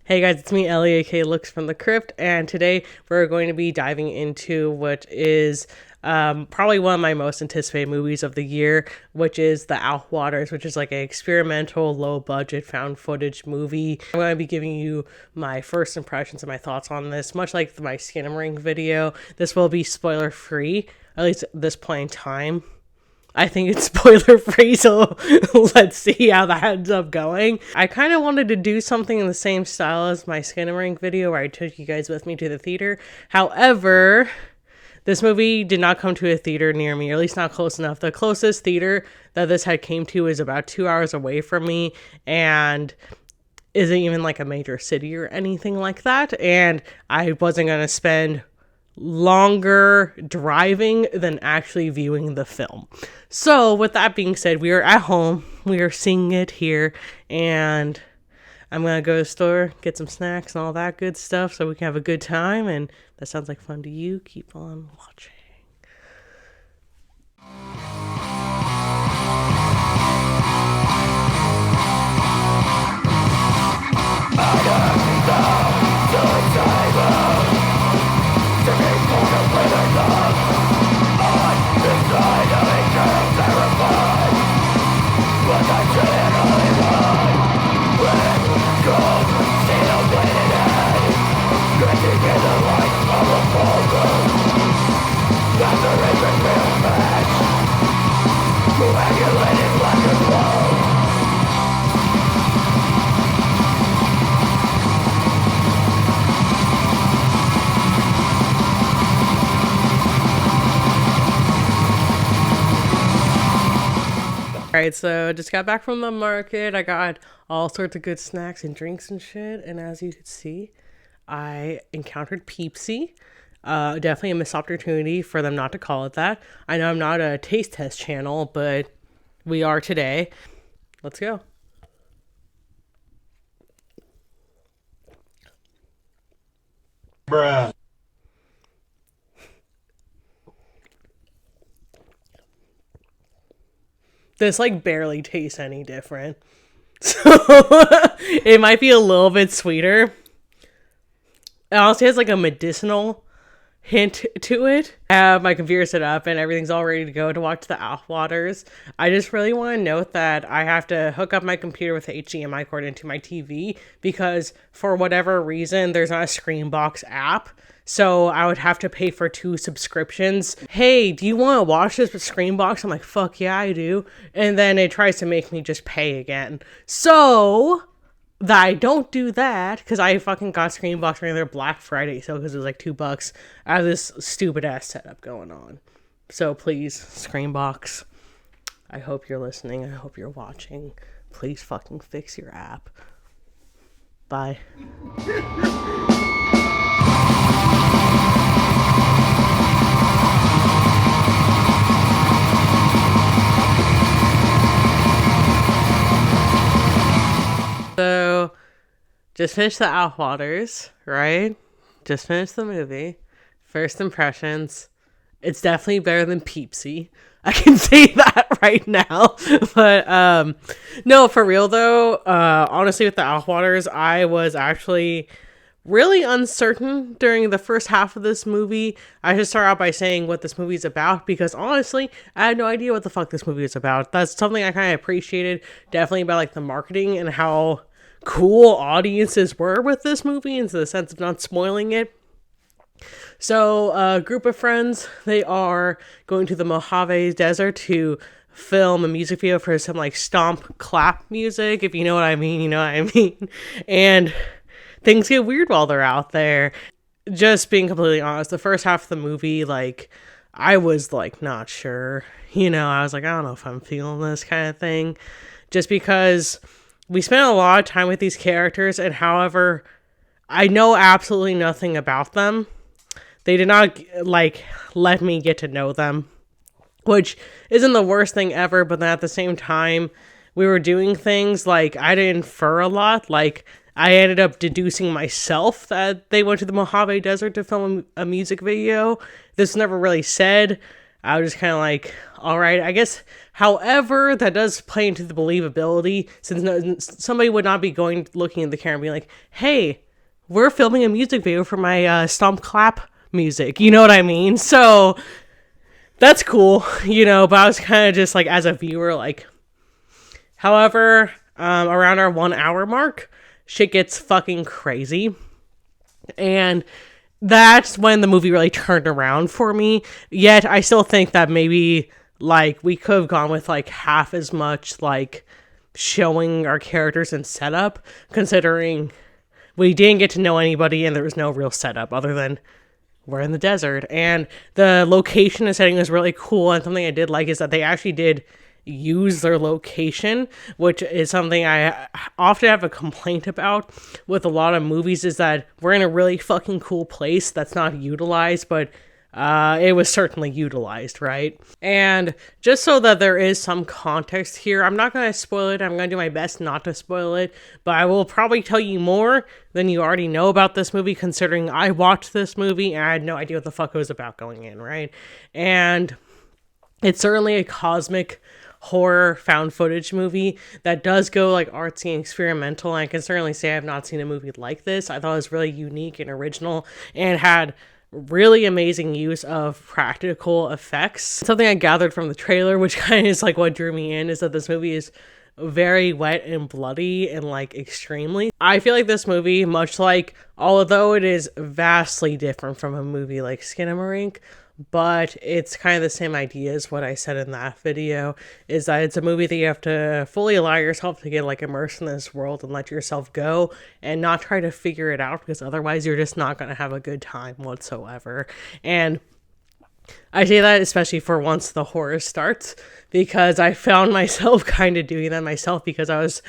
Hey guys, it's me, Ellie, aka Looks from the Crypt, and today we're going to be diving into what is probably one of my most anticipated movies of the year, which is The Outwaters, which is like an experimental, low-budget, found footage movie. I'm going to be giving you my first impressions and my thoughts on this. Much like my Skimmering video, this will be spoiler-free, at least at this point in time. I think it's spoiler free, so let's see how that ends up going. I kind of wanted to do something in the same style as my Skimmering video where I took you guys with me to the theater. However, this movie did not come to a theater near me, or at least not close enough. The closest theater that this had came to is about 2 hours away from me and isn't even like a major city or anything like that. And I wasn't going to spend longer driving than actually viewing the film. So with that being said, we are at home, we are seeing it here, and I'm gonna go to the store, get some snacks and all that good stuff so we can have a good time. And that sounds like fun to you. Keep on watching. Alright, so just got back from the market. I got all sorts of good snacks and drinks and shit. And as you can see, I encountered Peepsy. Definitely a missed opportunity for them not to call it that. I know I'm not a taste test channel, but we are today. Let's go. Bruh. This like barely tastes any different. So it might be a little bit sweeter. It also has like a medicinal hint to it. I have my computer set up and everything's all ready to go to watch The Outwaters. I just really want to note that I have to hook up my computer with the HDMI cord into my TV because for whatever reason, there's not a Screenbox app. So I would have to pay for 2 subscriptions. Hey, do you want to watch this with Screenbox? I'm like, fuck yeah, I do. And then it tries to make me just pay again. So that I don't do that, because I fucking got Screenbox during their Black Friday sale because it was like $2. I have this stupid ass setup going on. So please, Screenbox, I hope you're listening. I hope you're watching. Please fucking fix your app. Bye. So, just finished The Outwaters, right? Just finished the movie. First impressions. It's definitely better than Peepsy. I can say that right now. But, no, for real though, honestly with The Outwaters, I was actually really uncertain during the first half of this movie. I should start out by saying what this movie is about, because honestly, I had no idea what the fuck this movie is about. That's something I kind of appreciated, definitely about like the marketing and how cool audiences were with this movie, in the sense of not spoiling it. So, a group of friends, they are going to the Mojave Desert to film a music video for some like stomp clap music. If you know what I mean, you know what I mean. And things get weird while they're out there. Just being completely honest, the first half of the movie, like, I was like not sure. You know, I was like, I don't know if I'm feeling this kind of thing. Just because we spent a lot of time with these characters, and however, I know absolutely nothing about them. They did not, like, let me get to know them, which isn't the worst thing ever, but then at the same time, we were doing things, like, I didn't infer a lot. Like, I ended up deducing myself that they went to the Mojave Desert to film a music video. This never really said. I was just kind of like, all right, I guess. However, that does play into the believability, since somebody would not be looking at the camera and being like, hey, we're filming a music video for my Stomp Clap music. You know what I mean? So that's cool, but I was kind of just like, as a viewer, like, however, around our 1 hour mark, shit gets fucking crazy. And that's when the movie really turned around for me. Yet I still think that maybe like we could have gone with like half as much like showing our characters and setup, considering we didn't get to know anybody and there was no real setup other than we're in the desert. And the location and setting was really cool. And something I did like is that they actually did use their location, which is something I often have a complaint about with a lot of movies, is that we're in a really fucking cool place that's not utilized, but it was certainly utilized, right? And just so that there is some context here, I'm not going to spoil it. I'm going to do my best not to spoil it, but I will probably tell you more than you already know about this movie, considering I watched this movie and I had no idea what the fuck it was about going in, right? And it's certainly a cosmic horror found footage movie that does go like artsy and experimental, and I can certainly say I've not seen a movie like this. I thought it was really unique and original and had really amazing use of practical effects. Something I gathered from the trailer, which kind of is like what drew me in, is that this movie is very wet and bloody and like extremely. I feel like this movie, much like, although it is vastly different from a movie like Skinamarink, but it's kind of the same idea as what I said in that video, is that it's a movie that you have to fully allow yourself to get like immersed in this world and let yourself go and not try to figure it out, because otherwise you're just not going to have a good time whatsoever. And I say that especially for once the horror starts, because I found myself kind of doing that myself, because I was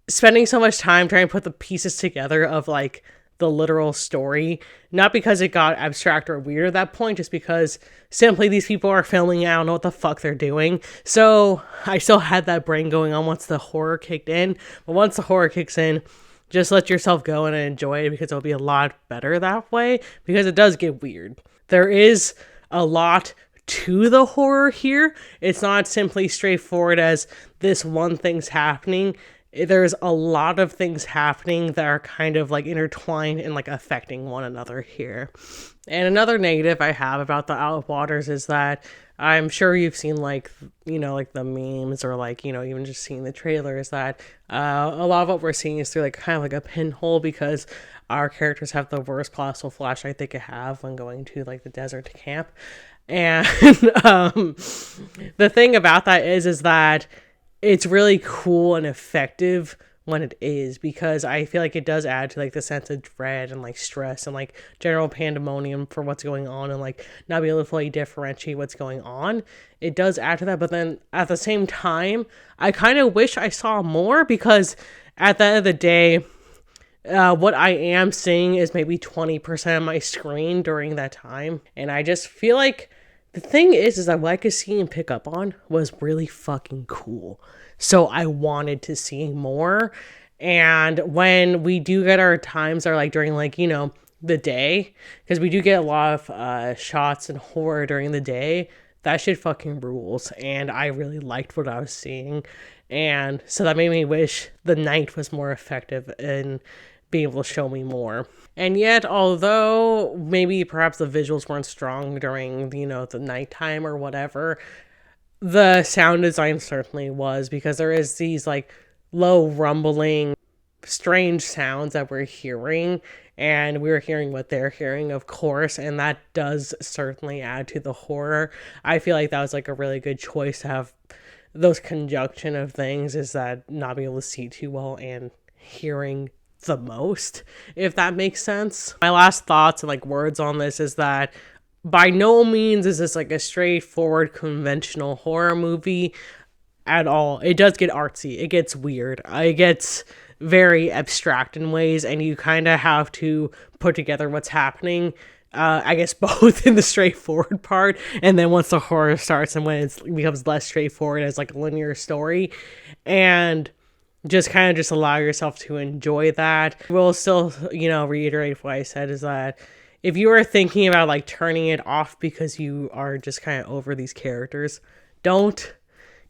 spending so much time trying to put the pieces together of like the literal story, not because it got abstract or weird at that point, just because simply these people are filming, I don't know what the fuck they're doing. So I still had that brain going on once the horror kicked in, but once the horror kicks in, just let yourself go and enjoy it, because it'll be a lot better that way, because it does get weird. There is a lot to the horror here. It's not simply straightforward as this one thing's happening. There's a lot of things happening that are kind of like intertwined and like affecting one another here. And another negative I have about the Outwaters is that I'm sure you've seen like, like the memes or like, even just seeing the trailer, is that a lot of what we're seeing is through like kind of like a pinhole, because our characters have the worst possible flashlight they could have when going to like the desert to camp. And the thing about that is that it's really cool and effective when it is, because I feel like it does add to like the sense of dread and like stress and like general pandemonium for what's going on, and like not be able to fully differentiate what's going on. It does add to that, but then at the same time, I kind of wish I saw more, because at the end of the day, what I am seeing is maybe 20% of my screen during that time, and I just feel like the thing is that what I could see and pick up on was really fucking cool. So I wanted to see more. And when we do get our times are like during like, the day, because we do get a lot of shots and horror during the day, that shit fucking rules. And I really liked what I was seeing. And so that made me wish the night was more effective in being able to show me more. And yet, although maybe perhaps the visuals weren't strong during, the nighttime or whatever, the sound design certainly was, because there is these like low rumbling, strange sounds that we're hearing, and we're hearing what they're hearing, of course, and that does certainly add to the horror. I feel like that was like a really good choice to have those conjunction of things, is that not being able to see too well and hearing the most, if that makes sense. My last thoughts and like words on this is that by no means is this like a straightforward conventional horror movie at all. It does get artsy, it gets weird, it gets very abstract in ways, and you kind of have to put together what's happening, I guess both in the straightforward part, and then once the horror starts and when it becomes less straightforward as like a linear story, and just kind of just allow yourself to enjoy that. We'll still, reiterate what I said, is that if you are thinking about like turning it off because you are just kind of over these characters, don't.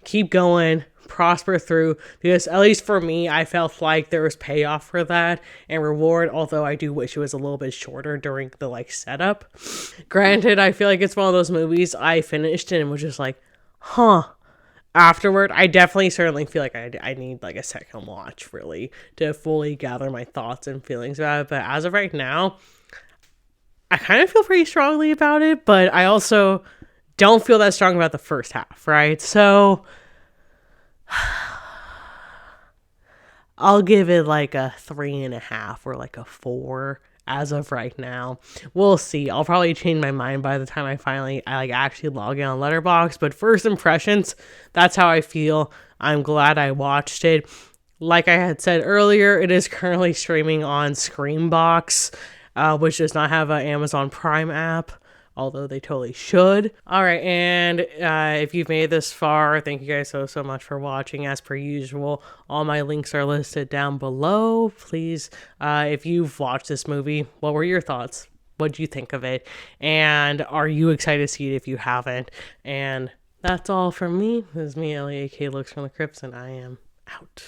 Keep going, prosper through, because at least for me, I felt like there was payoff for that and reward, although I do wish it was a little bit shorter during the like setup. Granted, I feel like it's one of those movies I finished and was just like, huh. Afterward, I definitely certainly feel like I need like a second watch really to fully gather my thoughts and feelings about it. But as of right now, I kind of feel pretty strongly about it, but I also don't feel that strong about the first half, right? So I'll give it like a 3.5 or like a 4 as of right now. We'll see. I'll probably change my mind by the time I like actually log in on Letterboxd. But first impressions, that's how I feel. I'm glad I watched it. Like I had said earlier, it is currently streaming on Screambox, which does not have an Amazon Prime app, although they totally should. All right, and if you've made this far, thank you guys so much for watching. As per usual, all my links are listed down below. Please, if you've watched this movie, what were your thoughts? What did you think of it? And are you excited to see it if you haven't? And that's all from me. This is me, Ellie, aka Looks from the Crypts, and I am out.